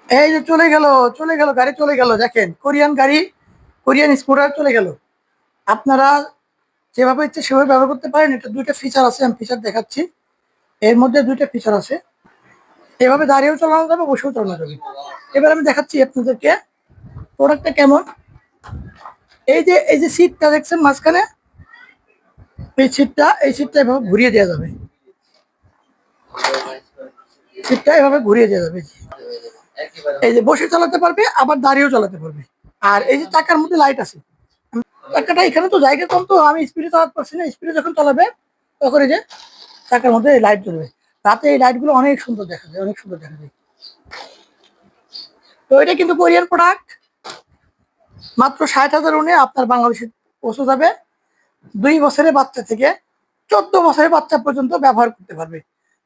এই যে চলে গেল গাড়ি চলে গেল, দেখেন কোরিয়ান গাড়ি, কোরিয়ান স্কুটার চলে গেল। আপনারা যেভাবে ইচ্ছে সেভাবে ব্যবহার করতে পারেন। এটা দুইটা ফিচার আছে, আমি ফিচার দেখাচ্ছি। এর মধ্যে দুইটা ফিচার আছে, এভাবে দাঁড়িয়েও চালানো যাবে, বসেও চালানো যাবে। এবার আমি দেখাচ্ছি আপনাদেরকে প্রোডাক্টটা কেমন। এই যে সিটটা দেখছেন মাঝখানে, এই সিটটা এভাবে ঘুরিয়ে দেওয়া যাবে, সিটটা এভাবে ঘুরিয়ে দেওয়া যাবে। এই যে বসে চালাতে পারবে, আবার দাঁড়িয়েও চালাতে পারবে। আর এই যে চাকার মধ্যে লাইট আছে, চাকাটা এখানে তো জায়গা কম, তো আমি স্পিডে চালাতে পারছি না। স্পিডে যখন চালাবে তখন এই যে চাকার মধ্যে লাইট জ্বলবে। রাতে এই লাইট গুলো অনেক সুন্দর দেখা যায়, অনেক সুন্দর দেখা যায়। তো এটা কিন্তু কোরিয়ান প্রোডাক্ট। মাত্র 60,000 উনে আপনার বাংলাদেশে পৌঁছে যাবে। 2 বছরের বাচ্চা থেকে 14 বছরের বাচ্চা পর্যন্ত ব্যবহার করতে পারবে।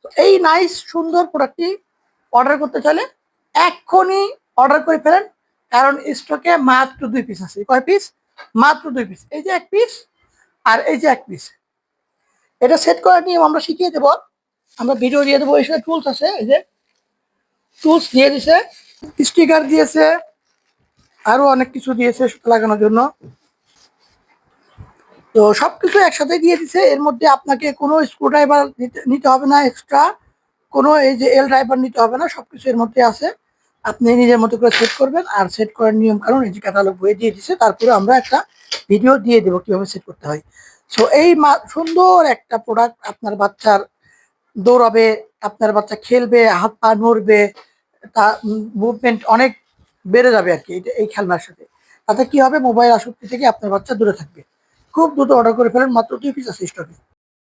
তো এই নাইস সুন্দর প্রোডাক্টটি অর্ডার করতে চাইলে এক্ষুনি অর্ডার করে ফেলেন, কারণ স্টকে মাত্র 2 পিস আছে। কয় পিস? মাত্র 2 পিস। এই যে 1 পিস, আর এই যে 1 পিস। এটা সেট করার নিয়ম আমরা শিখিয়ে দেবো, আমরা ভিডিও দিয়ে দেবো। এখানে টুলস আছে, এই যে টুলস দিয়ে দিছে, স্টিকার দিয়েছে, আরো অনেক কিছু দিয়েছে লাগানোর জন্য। তো সবকিছু একসাথে দিয়ে দিছে। এর মধ্যে আপনাকে কোনো স্ক্রু ড্রাইভার নিতে হবে না, এক্সট্রা কোনো এই যে এল ড্রাইভার নিতে হবে না, সবকিছু এর মধ্যে আছে। আপনি নিজের মতো করে সেট করবেন। আর সেট করার নিয়ম কারণ এই যে ক্যাটালগ বই দিয়ে দিছে, তারপরে আমরা একটা ভিডিও দিয়ে দেবো কিভাবে সেট করতে হয়। সো এই সুন্দর একটা প্রোডাক্ট আপনার বাচ্চার দৌড়াবে, আপনার বাচ্চা খেলবে, হাত পা নড়বে, তা মুভমেন্ট অনেক বেড়ে যাবে আর কি এই খেলনার সাথে। তাতে কি হবে, মোবাইল আসক্তি থেকে আপনার বাচ্চা দূরে থাকবে। খুব দ্রুত অর্ডার করে ফেলেন, মাত্র 2 পিস আছে স্টকে।